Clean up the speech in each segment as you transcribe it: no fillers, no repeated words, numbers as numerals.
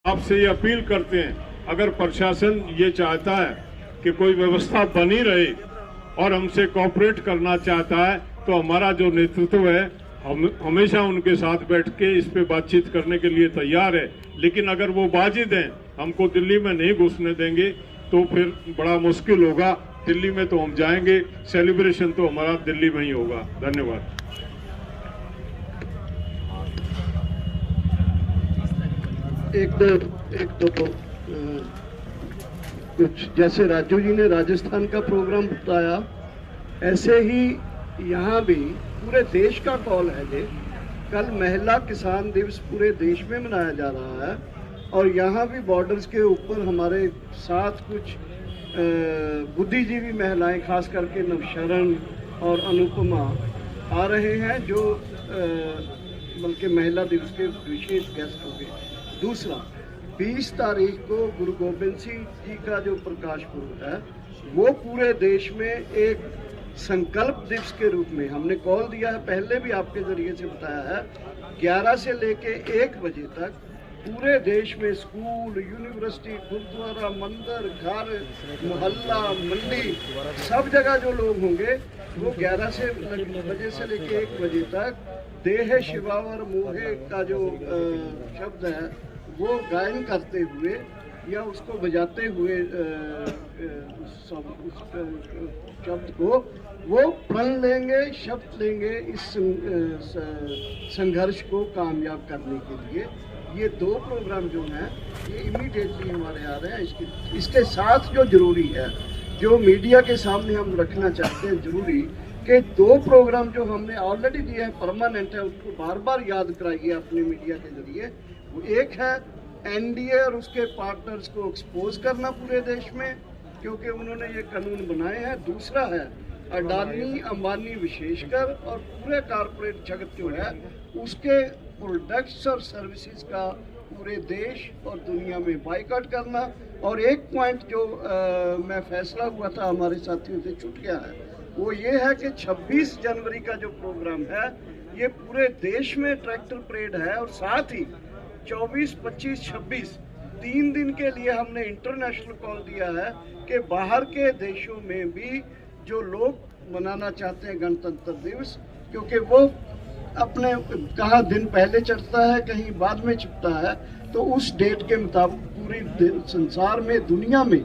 आपसे ये अपील करते हैं, अगर प्रशासन ये चाहता है कि कोई व्यवस्था बनी रहे और हमसे कोऑपरेट करना चाहता है, तो हमारा जो नेतृत्व है हम हमेशा उनके साथ बैठ के इस पे बातचीत करने के लिए तैयार है। लेकिन अगर वो बाजिद हैं, हमको दिल्ली में नहीं घुसने देंगे, तो फिर बड़ा मुश्किल होगा। दिल्ली में तो हम जाएंगे, सेलिब्रेशन तो हमारा दिल्ली में ही होगा। धन्यवाद। एक दो कुछ जैसे राजू जी ने राजस्थान का प्रोग्राम बताया, ऐसे ही यहाँ भी पूरे देश का कॉल है ये। कल महिला किसान दिवस पूरे देश में मनाया जा रहा है और यहाँ भी बॉर्डर्स के ऊपर हमारे साथ कुछ बुद्धिजीवी महिलाएं, खास करके नवशरण और अनुपमा आ रहे हैं, जो बल्कि महिला दिवस के विशेष गेस्ट होंगे। दूसरा, 20 तारीख को गुरु गोबिंद सिंह जी का जो प्रकाश पर्व है, वो पूरे देश में एक संकल्प दिवस के रूप में हमने कॉल दिया है, पहले भी आपके जरिए से बताया है। 11 से लेके 1 बजे तक पूरे देश में स्कूल, यूनिवर्सिटी, गुरुद्वारा, मंदिर, घर, मोहल्ला, मंडी, सब जगह जो लोग होंगे वो 11 बजे से लेके 1 बजे तक देह शिवावर मोहे का जो शब्द है वो गायन करते हुए या उसको बजाते हुए उस शब्द को वो प्रण लेंगे, शब्द लेंगे इस संघर्ष को कामयाब करने के लिए। ये 2 प्रोग्राम जो हैं ये इमीडिएटली हमारे आ रहे हैं। इसके साथ जो जरूरी है, जो मीडिया के सामने हम रखना चाहते हैं जरूरी, कि 2 प्रोग्राम जो हमने ऑलरेडी दिए हैं परमानेंट है, उसको बार बार याद कराइए अपने मीडिया के जरिए। वो एक है एनडीए और उसके पार्टनर्स को एक्सपोज करना पूरे देश में, क्योंकि उन्होंने ये कानून बनाए हैं। दूसरा है अडानी अंबानी विशेषकर और पूरे कॉरपोरेट जगत जो है उसके प्रोडक्ट्स और सर्विसेज का पूरे देश और दुनिया में बाइकआउट करना। और एक पॉइंट जो मैं फैसला हुआ था हमारे साथियों से छूट गया है, वो ये है कि 26 जनवरी का जो प्रोग्राम है ये पूरे देश में ट्रैक्टर परेड है, और साथ ही 24, 25, 26 3 दिन के लिए हमने इंटरनेशनल कॉल दिया है कि बाहर के देशों में भी जो लोग मनाना चाहते हैं गणतंत्र दिवस, क्योंकि वो अपने कहाँ दिन पहले चढ़ता है, कहीं बाद में छिपता है, तो उस डेट के मुताबिक पूरी संसार में, दुनिया में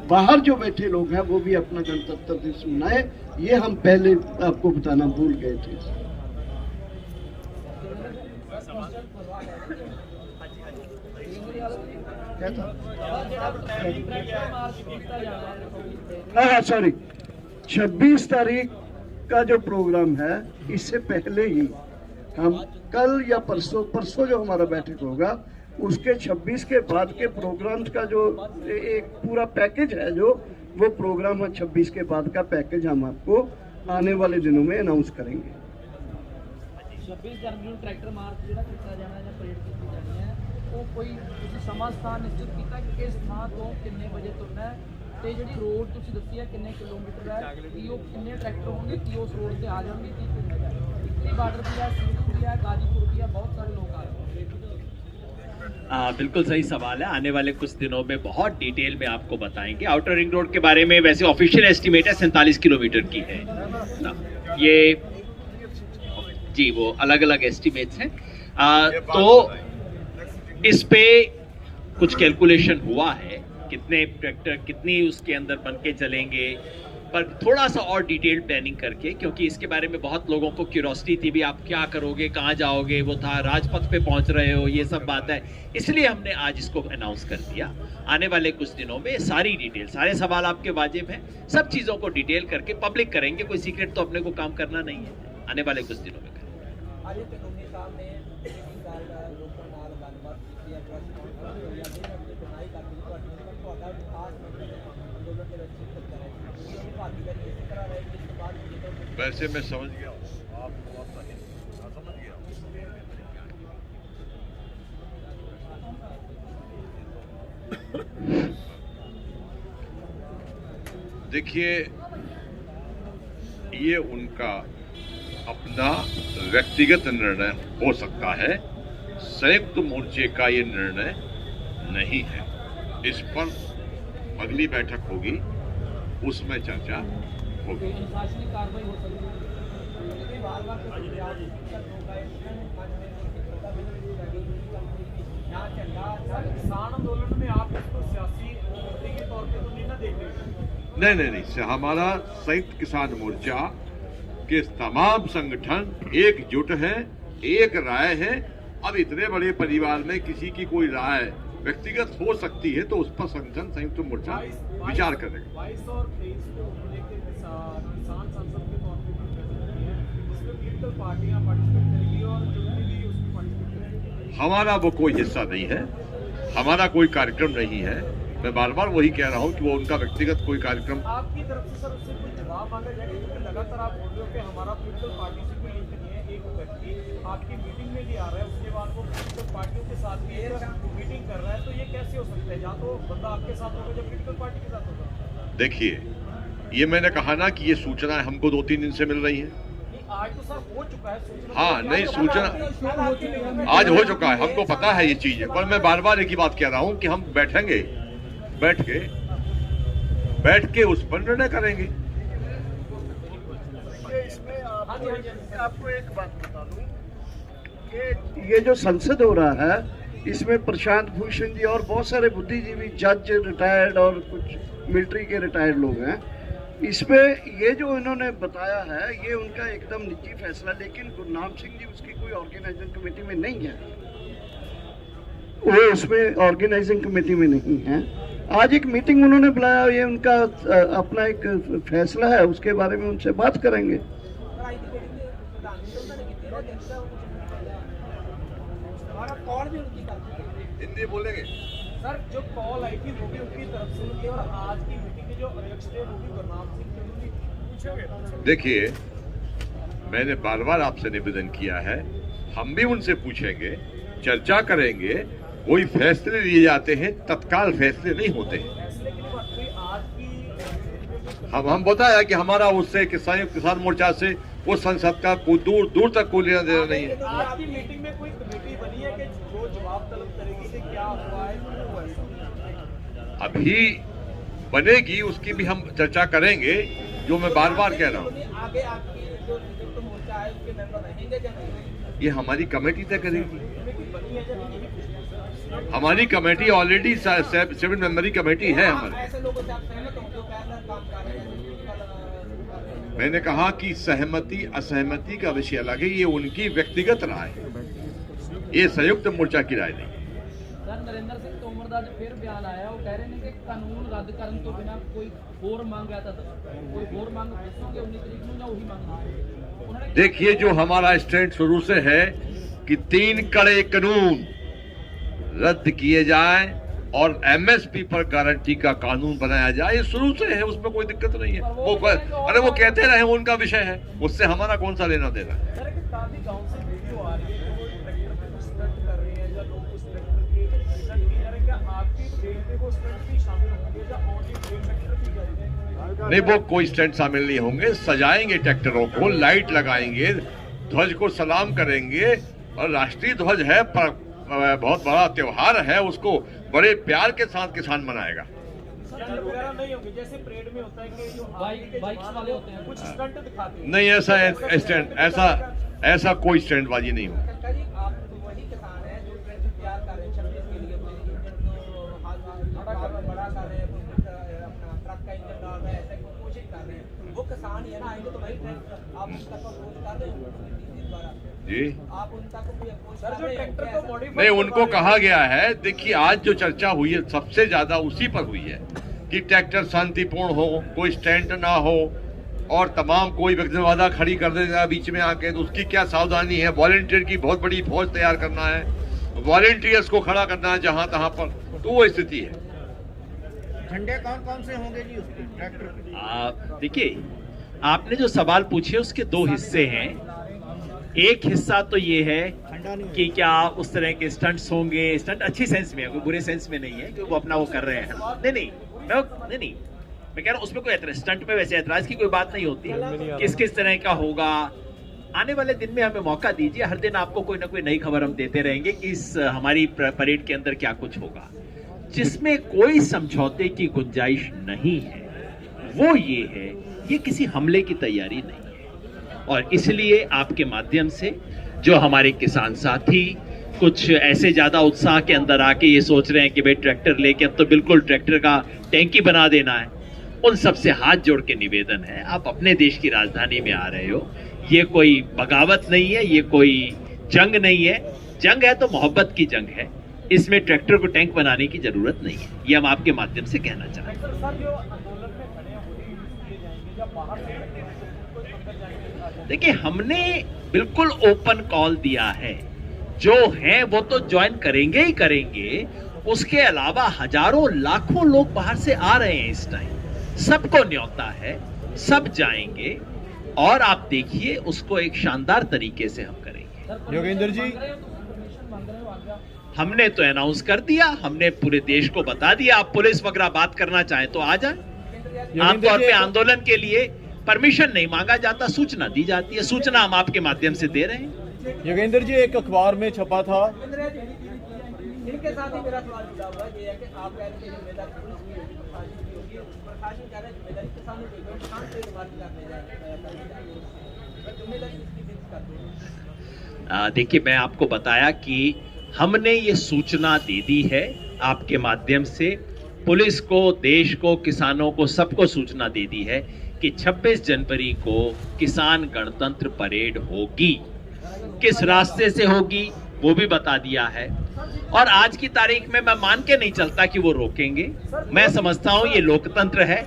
बाहर जो बैठे लोग हैं वो भी अपना गणतंत्र दिवस मनाए। ये हम पहले आपको बताना भूल गए थे। क्या था? हाँ, सॉरी, 26 तारीख का जो प्रोग्राम है, इससे पहले ही हम कल या परसों जो हमारा बैठक होगा, उसके 26 के बाद के प्रोग्राम्स का जो एक पूरा पैकेज है, जो वो प्रोग्राम है 26 के बाद का पैकेज हम आपको आने वाले दिनों में अनाउंस करेंगे। 26 जनवरी ट्रैक्टर मार्च ਜਿਹੜਾ ਕੀਤਾ ਜਾਣਾ ਜਾਂ ਪਰੇਡ ਕੀਤੀ ਜਾਣੀ ਹੈ, ਉਹ ਕੋਈ ਤੁਸੀਂ ਸਮਾਂ ਸਥਾਨ ਨਿਸ਼ਚਿਤ ਕੀਤਾ ਕਿ ਕਿਸ ਥਾਂ ਤੋਂ ਕਿੰਨੇ ਵਜੇ ਤੁਰਨਾ ਹੈ, ਤੇ ਜਿਹੜੀ ਰੋਡ ਤੁਸੀਂ ਦੱਸੀ ਹੈ ਕਿੰਨੇ ਕਿਲੋਮੀਟਰ ਹੈ, ਕਿ ਉਹ ਕਿੰਨੇ ਟਰੈਕਟਰ ਹੋਣਗੇ, ਕਿ ਉਸ ਰੋਡ ਤੇ ਆ ਜਾਣਗੇ, ਕੀ ਹੋਵੇਗਾ? इतनी बार्डर भी है, सिंधु भी है, गाजीपुर भी है, बहुत सारे लोग आ रहे हैं। बिल्कुल सही सवाल है। आने वाले कुछ दिनों में बहुत डिटेल में आपको बताएंगे। आउटर रिंग रोड के बारे में वैसे ऑफिशियल एस्टिमेट है 47 किलोमीटर की है ना, ये जी वो अलग अलग एस्टिमेट्स हैं। तो इस पे कुछ कैलकुलेशन हुआ है, कितने ट्रैक्टर कितनी उसके अंदर बन के चलेंगे, पर थोड़ा सा और डिटेल प्लानिंग करके, क्योंकि इसके बारे में बहुत लोगों को क्यूरोसिटी थी भी, आप क्या करोगे, कहाँ जाओगे, वो था राजपथ पे पहुंच रहे हो, ये सब बात है, इसलिए हमने आज इसको अनाउंस कर दिया। आने वाले कुछ दिनों में सारी डिटेल, सारे सवाल आपके वाजिब हैं, सब चीज़ों को डिटेल करके पब्लिक करेंगे। कोई सीक्रेट तो अपने को काम करना नहीं है, आने वाले कुछ दिनों में वैसे मैं समझ गया हूँ, आप समझ गया। देखिए, ये उनका अपना व्यक्तिगत निर्णय हो सकता है, संयुक्त मोर्चे का ये निर्णय नहीं है। इस पर अगली बैठक होगी, उसमें चर्चा होगी। अनुशासनिक कार्रवाई हो सकती है, लेकिन बार-बार किसान आंदोलन में आप इसको सियासी मुद्दे के तौर पे तो नहीं ना देख रहे? नहीं, हमारा संयुक्त किसान मोर्चा के तमाम संगठन एकजुट हैं, एक राय है। अब इतने बड़े परिवार में किसी की कोई राय व्यक्तिगत हो सकती है, तो उस पर संगठन संयुक्त मोर्चा विचार करेगा। 22 और 23 को लेकर किसान संसद के तौर पे इसमें पॉलिटिकल पार्टियां पार्टिसिपेट करेंगी और जो भी उसमें पार्टिसिपेट करेंगी। हमारा वो कोई हिस्सा नहीं है, हमारा कोई कार्यक्रम नहीं है। मैं बार बार वही कह रहा हूँ कि वो उनका व्यक्तिगत कोई कार्यक्रम। आपकी तरफ से सर उससे कोई जवाब मांगा जाएगा, क्योंकि लगातार आप बोल रहे हो कि हमारा पॉलिटिकल पार्टी से कोई लिंक नहीं है। एक व्यक्ति आपकी मीटिंग में भी आ रहा है, उसके बाद वो पॉलिटिकल पार्टियों के साथ भी मीटिंग कर रहा है, तो ये कैसे हो सकता है? या तो बंदा आपके साथ होगा या पॉलिटिकल पार्टी के साथ होगा। देखिए, ये मैंने कहा ना कि ये सूचना हमको 2-3 दिन से मिल रही है। आज तो सर हो चुका है सूचना। हाँ, नहीं, सूचना आज हो चुका है, हमको पता है ये चीज है। पर मैं बार बार एक ही बात कह रहा हूँ कि हम बैठेंगे, बैठ के उस पर निर्णय करेंगे। इसमें आपको एक बात बता दूं कि ये जो संसद हो रहा है, इसमें प्रशांत भूषण जी और बहुत सारे बुद्धिजीवी, जज रिटायर्ड और कुछ मिलिट्री के रिटायर्ड लोग हैं। इसमें ये जो इन्होंने बताया है, ये उनका एकदम निजी फैसला, लेकिन गुरनाम सिंह जी उसकी कोई ऑर्गेनाइजिंग कमेटी में नहीं है, वो उसमें ऑर्गेनाइजिंग कमेटी में नहीं है। आज एक मीटिंग उन्होंने बुलाया, ये उनका अपना एक फैसला है, उसके बारे में उनसे बात करेंगे। हिंदी बोलेंगे सर, जो कॉल आई थी वो भी उनकी तरफ से हुई और आज की मीटिंग के जो अध्यक्ष थे वो भी गुरनाम सिंह। देखिए, मैंने बार बार आपसे निवेदन किया है, हम भी उनसे पूछेंगे, चर्चा करेंगे। कोई फैसले लिए जाते हैं, तत्काल फैसले नहीं होते। हम बताया कि हमारा उससे संयुक्त किसान मोर्चा से वो संसद का कोई दूर तक कोई लेना देना नहीं है। आज की मीटिंग में कोई कमेटी बनी है कि जो जवाब तलब करेगी कि क्या हुआ है, क्यों हुआ है? अभी बनेगी, उसकी भी हम चर्चा करेंगे। जो मैं बार बार कह रहा हूँ, आगे आपकी जो नेतृत्व मोर्चा है उसके मेंबर रहेंगे क्या नहीं? ये हमारी कमेटी तय करेगी। बनी है जब हमारी कमेटी ऑलरेडी 7 मेंबरी कमेटी है हमारी। ऐसे लोगों से आप सहमत हो जो पैरेलल काम कर रहे हैं? मैंने कहा कि सहमति असहमति का विषय अलग है, ये उनकी व्यक्तिगत राय है, ये संयुक्त मोर्चा की राय नहीं। सर, नरेंद्र सिंह तोमर ਦਾ फिर बयान आया, वो कह रहे हैं कि कानून रद्द ਕਰਨ ਤੋਂ ਬਿਨਾ ਕੋਈ ਹੋਰ ਮੰਗ ਹੈ ਤਾਂ ਕੋਈ ਹੋਰ ਮੰਗ ਦੱਸੋਗੇ 19 ਤਰੀਕ ਨੂੰ ਜਾਂ ਉਹੀ ਮੰਗ? देखिए, जो हमारा स्टैंड शुरू से है कि 3 कड़े कानून रद्द किए जाए और एमएसपी पर गारंटी का कानून बनाया जाए, ये शुरू से है, उसमें कोई दिक्कत नहीं है। वो कहते रहे, उनका विषय है, उससे हमारा कौन सा लेना देना। सर, काफी गांव से वीडियो आ रही है, वो ट्रैक्टर पे स्टंट कर रहे हैं या लोग उस ट्रैक्टर के स्टंट की जा रहे हैं, क्या आपकी ट्रेन में वो स्टंट भी शामिल होंगे या ओनली ट्रेन ट्रैक्टर की जाएगी? नहीं, वो कोई स्टंट शामिल नहीं होंगे। सजाएंगे ट्रैक्टरों को, लाइट लगाएंगे, ध्वज को सलाम करेंगे, और राष्ट्रीय ध्वज है, बहुत बड़ा त्योहार है, उसको बड़े प्यार के साथ किसान मनाएगा। वगैरह नहीं होंगे जैसे परेड में होता है कि जो बाइक्स वाले होते हैं कुछ स्टंट दिखाते हैं? नहीं, ऐसा कोई स्टंटबाजी नहीं होगी। आप वही किसान हैं जो ट्रैक्टर तैयार कर रहे हैं 26 के लिए, बड़ा कर रहे हैं, अपना ट्रक का इंजन डाल रहे हैं, ऐसे कोशिश कर रहे हैं, वो किसान ही है ना, आएंगे तो वही ट्रैक्टर आप उन तक अप्रोच कर रहे हो द्वारा जी, आप उन तक कोई अप्रोच कर रहे हैं? ट्रैक्टर को मॉडिफाई नहीं, उनको कहा गया है। देखिए, आज जो चर्चा हुई है सबसे ज्यादा उसी पर हुई है कि ट्रैक्टर शांतिपूर्ण हो, कोई स्टैंड ना हो, और तमाम कोई व्यक्ति वादा खड़ी कर देगा बीच में आके, तो उसकी क्या सावधानी है। वॉलंटियर की बहुत बड़ी फौज तैयार करना है, वॉलंटियर्स को खड़ा करना है जहां तहां पर, तो वो स्थिति है। झंडे कौन कौन से होंगे जी उसके ट्रैक्टर? देखिए, आपने जो सवाल पूछे उसके 2 हिस्से हैं। एक हिस्सा तो ये है कि क्या उस तरह के स्टंट्स होंगे, स्टंट अच्छी सेंस में है, कोई बुरे सेंस में नहीं है कि वो अपना वो कर रहे हैं। नहीं, मैं कह रहा हूँ उसमें कोई स्टंट में वैसे ऐतराज की कोई बात नहीं होती। किस तरह का होगा, आने वाले दिन में हमें मौका दीजिए, हर दिन आपको कोई ना कोई नई खबर हम देते रहेंगे कि इस हमारी परेड के अंदर क्या कुछ होगा। जिसमें कोई समझौते की गुंजाइश नहीं है वो ये है, ये किसी हमले की तैयारी नहीं है। और इसलिए आपके माध्यम से जो हमारे किसान साथी कुछ ऐसे ज्यादा उत्साह के अंदर आके ये सोच रहे हैं कि भाई ट्रैक्टर लेके अब तो बिल्कुल ट्रैक्टर का टैंकी बना देना है, उन सबसे हाथ जोड़ के निवेदन है, आप अपने देश की राजधानी में आ रहे हो, ये कोई बगावत नहीं है, ये कोई जंग नहीं है। जंग है तो मोहब्बत की जंग है, इसमें ट्रैक्टर को टैंक बनाने की जरूरत नहीं है। ये हम आपके माध्यम से कहना चाहते हैं। देखिए, हमने बिल्कुल ओपन कॉल दिया है, जो हैं वो तो ज्वाइन करेंगे ही करेंगे, उसके अलावा हजारों लाखों लोग बाहर से आ रहे हैं इस टाइम, सबको न्योता है, सब जाएंगे और आप देखिए उसको एक शानदार तरीके से हम करेंगे। योगेंद्र जी, हमने तो अनाउंस कर दिया, हमने पूरे देश को बता दिया, आप पुलिस वगैरह बात करना चाहें तो आ जाए। आमतौर पे आंदोलन के लिए परमिशन नहीं मांगा जाता, सूचना दी जाती है, सूचना हम आपके माध्यम से दे रहे हैं। योगेंद्र जी, एक अखबार में छपा था, इनके साथ ही मेरा सवाल जुड़ा हुआ है, ये है कि आप कह रहे हैं जिम्मेदारी पुलिस की होगी, प्रशासन की होगी, प्रशासन कह रहा है जिम्मेदारी किसानों की होगी, किसान से बात करने जाए, जिम्मेदारी किसकी फिक्स करते हैं? देखिए, मैं आपको बताया कि हमने ये सूचना दे दी है आपके माध्यम से, पुलिस को, देश को, किसानों को, सबको सूचना दे दी है कि 26 जनवरी को किसान गणतंत्र परेड होगी। किस रास्ते से होगी वो भी बता दिया है, और आज की तारीख में मैं मान के नहीं चलता कि वो रोकेंगे। मैं समझता हूं ये लोकतंत्र है।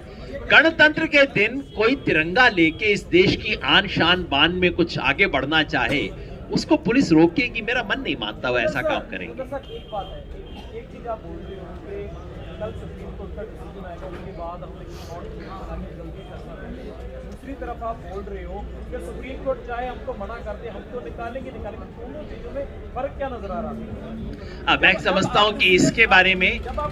गणतंत्र के दिन कोई तिरंगा लेके इस देश की आन शान बान में कुछ आगे बढ़ना चाहे, उसको पुलिस रोकेगी? मेरा मन नहीं मानता वो ऐसा काम करेंगे। एक बात है, एक चीज आप बोल रहे हो कि कल सुप्रीम कोर्ट का डिसीजन आएगा, उसके बाद हम लोग और आगे जल्दी करना चाहिए। दूसरी तरफ आप बोल रहे हो कि सुप्रीम कोर्ट चाहे हमको मना कर दे, हम तो निकालेंगे। दोनों चीजों में फर्क क्या नजर आ रहा है? मैं समझता हूं कि इसके बारे में जब आप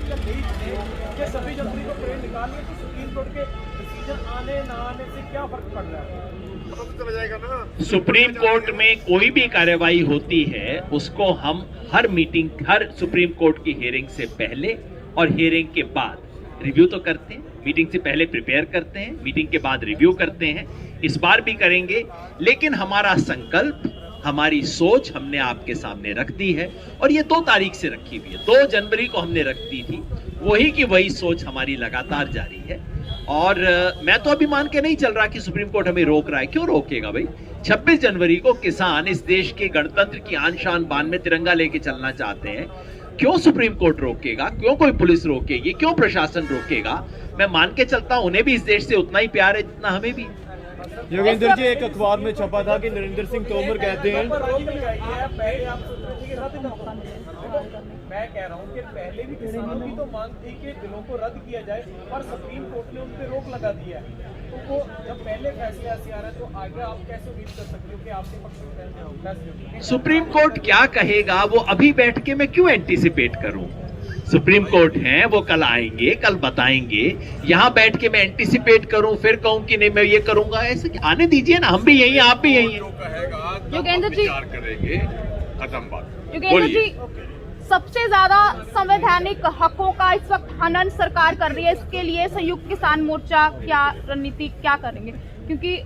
सभी जनवरी को परेड निकालिए तो सुप्रीम कोर्ट के डिसीजन आने ना आने से क्या फर्क पड़ रहा है? सुप्रीम कोर्ट में कोई भी कार्यवाही होती है उसको हम हर मीटिंग, हर सुप्रीम कोर्ट की हियरिंग से पहले और हियरिंग के बाद रिव्यू तो करते हैं। मीटिंग से पहले प्रिपेयर करते हैं, मीटिंग के बाद रिव्यू करते हैं, इस बार भी करेंगे। लेकिन हमारा संकल्प, हमारी सोच हमने आपके सामने रख दी है, और ये 2 तारीख से रखी हुई है। 2 जनवरी को हमने रख दी थी, वही की वही सोच हमारी लगातार जारी है। और मैं तो अभी मान के नहीं चल रहा कि सुप्रीम कोर्ट हमें रोक रहा है। क्यों रोकेगा भाई? 26 जनवरी को किसान इस देश के गणतंत्र की आन शान बान में तिरंगा लेके चलना चाहते हैं, क्यों सुप्रीम कोर्ट रोकेगा? क्यों कोई पुलिस रोकेगी? क्यों प्रशासन रोकेगा? मैं मान के चलता हूं उन्हें भी इस देश से उतना ही प्यार है जितना हमें भी। योगेंद्र जी, एक अखबार में छपा था कि नरेंद्र सिंह तोमर कहते हैं, मैं कह रहा हूँ कि पहले भी किसानों की तो मांग थी कि बिलों को रद्द किया जाए, और सुप्रीम कोर्ट ने उन पर रोक लगा दिया है। तो वो जब पहले फैसले ऐसे आ रहे हैं तो आगे आप कैसे उम्मीद कर सकते हो कि आपके पक्ष में फैसले? सुप्रीम कोर्ट क्या कहेगा वो अभी बैठ के मैं क्यों एंटीसिपेट करूं? सुप्रीम कोर्ट हैं, वो कल आएंगे, कल बताएंगे। यहाँ बैठ के मैं एंटीसिपेट करूं, फिर कहूं कि नहीं मैं ये करूंगा, ऐसे आने दीजिए ना। हम भी यही हैं, आप भी यही हैं। योगेंद्र जी करेंगे, खत्म बात। योगेंद्र जी, सबसे ज्यादा संवैधानिक हकों का इस वक्त हनन सरकार कर रही है, इसके लिए संयुक्त किसान मोर्चा क्या रणनीति क्या करेंगे? क्योंकि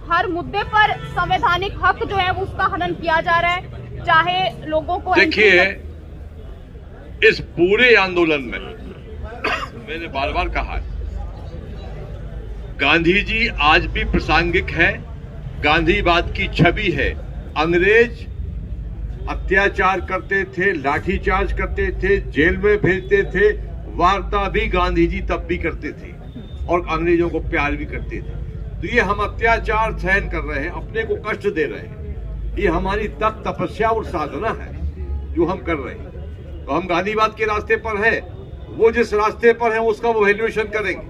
हर मुद्दे पर संवैधानिक हक जो है उसका हनन किया जा रहा है, चाहे लोगों को। देखिए, इस पूरे आंदोलन में मैंने बार बार कहा है, गांधी जी आज भी प्रासंगिक है, गांधीवाद की छवि है। अंग्रेज अत्याचार करते थे, लाठीचार्ज करते थे, जेल में भेजते थे, वार्ता भी गांधी जी तब भी करते थे, और अंग्रेजों को प्यार भी करते थे। तो ये हम अत्याचार सहन कर रहे हैं, अपने को कष्ट दे रहे हैं, ये हमारी तप तपस्या और साधना है जो हम कर रहे हैं। तो हम गांधीवाद के रास्ते पर है, वो जिस रास्ते पर है उसका वो वैल्यूएशन करेंगे।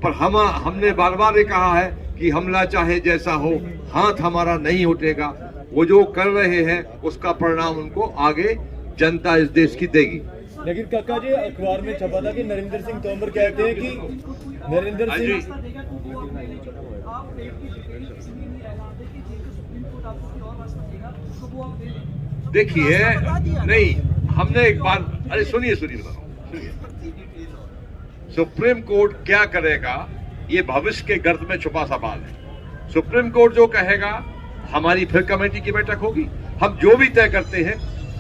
पर हमने बार बार ये कहा है कि हमला चाहे जैसा हो, हाथ हमारा नहीं उठेगा। वो जो कर रहे हैं उसका परिणाम उनको आगे जनता इस देश की देगी। लेकिन काका जी, अखबार में छपा था कि नरेंद्र सिंह तोमर कहते हैं कि नरेंद्र सिंह देखिए नहीं, हमने एक बार, अरे सुनिए सुप्रीम कोर्ट क्या करेगा ये भविष्य के गर्त में छुपा सवाल है। सुप्रीम कोर्ट जो कहेगा, हमारी फिर कमेटी की बैठक होगी, हम जो भी तय करते हैं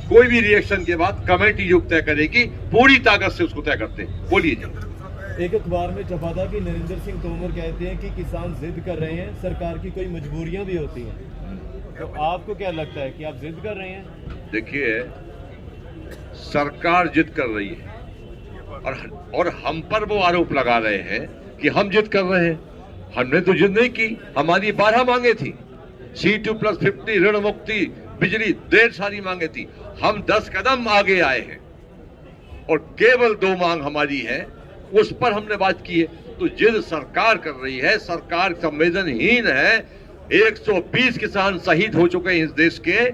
कोई भी रिएक्शन के बाद कमेटी जो तय करेगी पूरी ताकत से उसको तय करते हैं। बोलिए जी। एक अखबार में छपा था कि नरेंद्र सिंह तोमर कहते हैं कि किसान जिद कर रहे हैं, सरकार की कोई मजबूरियां भी होती हैं, तो आपको क्या लगता है कि आप जिद कर रहे हैं? देखिए, सरकार जिद कर रही है और हम पर वो आरोप लगा रहे हैं कि हम जिद कर रहे हैं। हमने तो जिद नहीं की, हमारी 12 मांगे थी, C2+50, ऋण मुक्ति, बिजली, ढेर सारी मांगे थी। हम 10 कदम आगे आए हैं और केवल 2 मांग हमारी है, उस पर हमने बात की है। तो जिद सरकार कर रही है, सरकार संवेदनहीन है। 120 किसान शहीद हो चुके हैं इस देश के,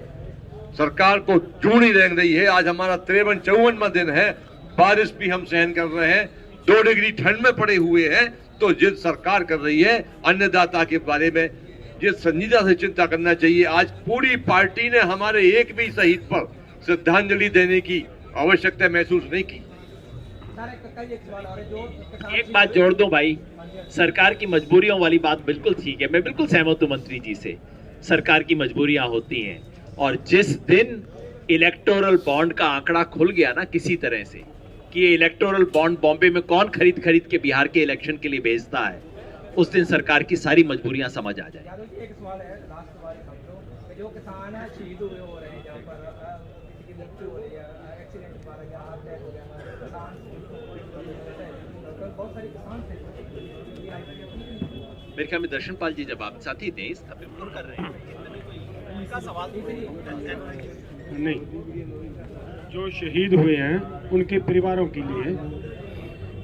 सरकार को चूड़ी रेंग रही है। आज हमारा 53-54वां दिन है, बारिश भी हम सहन कर रहे हैं, 2 डिग्री ठंड में पड़े हुए हैं। तो जिद सरकार कर रही है। अन्नदाता के बारे में जिस संजीदा से चिंता करना चाहिए। आज पूरी पार्टी ने हमारे एक भी शहीद पर श्रद्धांजलि देने की आवश्यकता महसूस नहीं की। एक बात जोड़ दूं भाई, सरकार की मजबूरियों वाली बात बिल्कुल ठीक है, मैं बिल्कुल सहमत हूं मंत्री जी से। सरकार की मजबूरियां होती हैं, और जिस दिन इलेक्टोरल बॉन्ड का आंकड़ा खुल गया ना किसी तरह से कि ये इलेक्टोरल बॉन्ड बॉम्बे में कौन खरीद के बिहार के इलेक्शन के लिए भेजता है, उस दिन सरकार की सारी मजबूरियां समझ आ जाए। एक सवाल है, लास्ट सवाल है, जो किसान है शहीद हुए हो रहे हैं, जहाँ पर किसी की मृत्यु हो रही है, एक्सीडेंट हुआ या हार्ट अटैक हो गया, किसान बहुत सारे किसान थे। मेरे ख्याल में दर्शन पाल जी जब आप साथी थे इस तब कर रहे हैं उनका सवाल नहीं, जो शहीद हुए हैं उनके परिवारों के लिए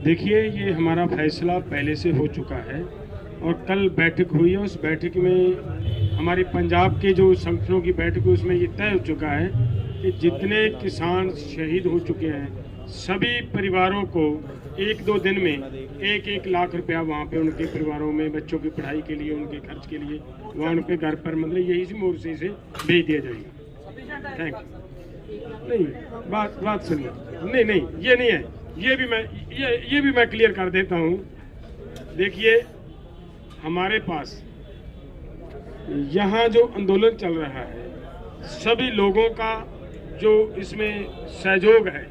देखिए, ये हमारा फैसला पहले से हो चुका है और कल बैठक हुई है। उस बैठक में हमारी पंजाब के जो संगठनों की बैठक हुई, उसमें ये तय हो चुका है कि जितने किसान शहीद हो चुके हैं सभी परिवारों को 1-2 दिन में 1-1 लाख रुपया वहाँ पे उनके परिवारों में बच्चों की पढ़ाई के लिए, उनके खर्च के लिए वहाँ उनके घर पर मतलब यही इसी मोर्चे से भेज दिया जाएगा। Thank you. नहीं, बात सुनिए, नहीं ये नहीं है, ये भी मैं क्लियर कर देता हूँ। देखिए, हमारे पास यहाँ जो आंदोलन चल रहा है, सभी लोगों का जो इसमें सहयोग है,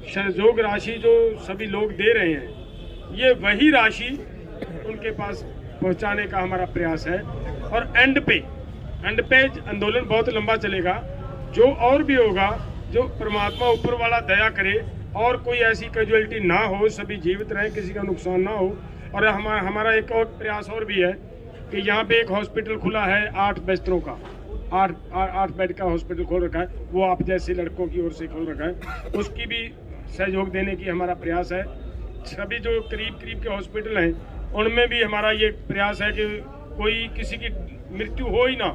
सहयोग राशि जो सभी लोग दे रहे हैं, ये वही राशि उनके पास पहुंचाने का हमारा प्रयास है। और एंड पे आंदोलन बहुत लंबा चलेगा। जो और भी होगा, जो परमात्मा ऊपर वाला दया करे और कोई ऐसी कैजुअलिटी ना हो, सभी जीवित रहें, किसी का नुकसान ना हो। और हमारा एक और प्रयास और भी है कि यहाँ पे एक हॉस्पिटल खुला है 8 बिस्तरों का, 8 बेड का हॉस्पिटल खोल रखा है, वो आप जैसे लड़कों की ओर से खोल रखा है, उसकी भी सहयोग देने की हमारा प्रयास है। सभी जो करीब के हॉस्पिटल हैं उनमें भी हमारा ये प्रयास है कि कोई किसी की मृत्यु हो ही ना,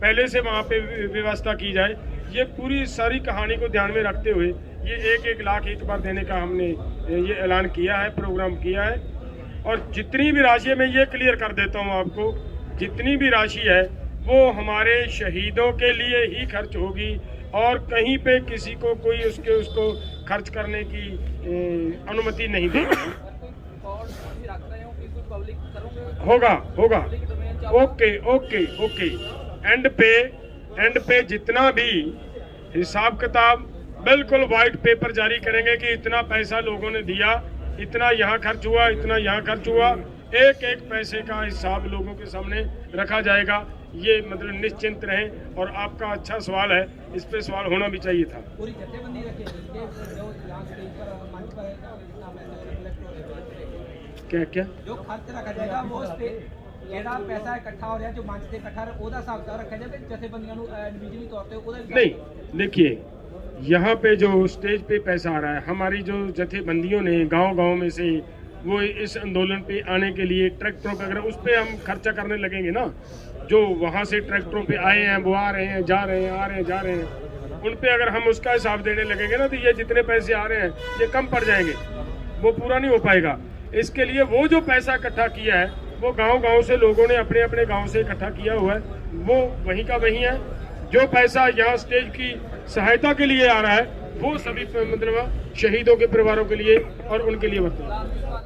पहले से वहाँ पे व्यवस्था की जाए। ये पूरी सारी कहानी को ध्यान में रखते हुए ये 1-1 लाख एक बार देने का हमने ये ऐलान किया है, प्रोग्राम किया है। और जितनी भी राशि है, मैं ये क्लियर कर देता हूँ आपको, जितनी भी राशि है वो हमारे शहीदों के लिए ही खर्च होगी और कहीं पे किसी को कोई उसको खर्च करने की अनुमति नहीं देगी। होगा ओके। एंड पे जितना भी हिसाब किताब बिल्कुल वाइट पेपर जारी करेंगे कि इतना पैसा लोगों ने दिया, इतना यहाँ खर्च हुआ, इतना यहाँ खर्च हुआ, एक पैसे का हिसाब लोगों के सामने रखा जाएगा। ये मतलब निश्चिंत रहें। और आपका अच्छा सवाल है, इस पे सवाल होना भी चाहिए था। पूरी जथेबंदी रखी है जो मंच पर क्या जो खर्च रखा जाएगा वो ਜਿਹੜਾ पैसा इकट्ठा हो रहा है जो मंच से इकट्ठा ਉਹਦਾ ਹਿਸਾਬ ਤਾਂ ਰੱਖਿਆ ਜਾਵੇ ਜਥੇਬੰਦੀਆਂ ਨੂੰ ਇੰਡੀਵਿਜੂਅਲੀ तौर पे ਉਹਦਾ नहीं। देखिए, यहाँ पे जो स्टेज पे पैसा आ रहा है, हमारी जो जथेबंदियों ने गांव में से वो इस आंदोलन पे आने के लिए ट्रैक्टरों पे, अगर उस पे हम खर्चा करने लगेंगे ना, जो वहाँ से ट्रैक्टरों पे आए हैं, वो आ रहे हैं, जा रहे हैं, आ रहे हैं, जा रहे हैं, उन पे अगर हम उसका हिसाब देने लगेंगे ना, तो ये जितने पैसे आ रहे हैं ये कम पड़ जाएंगे, वो पूरा नहीं हो पाएगा। इसके लिए वो जो पैसा इकट्ठा किया है वो गांव से लोगों ने अपने गांव से इकट्ठा किया हुआ है, वो वहीं का वहीं है। जो पैसा यहाँ स्टेज की सहायता के लिए आ रहा है वो सभी मतलब शहीदों के परिवारों के लिए और उनके लिए बता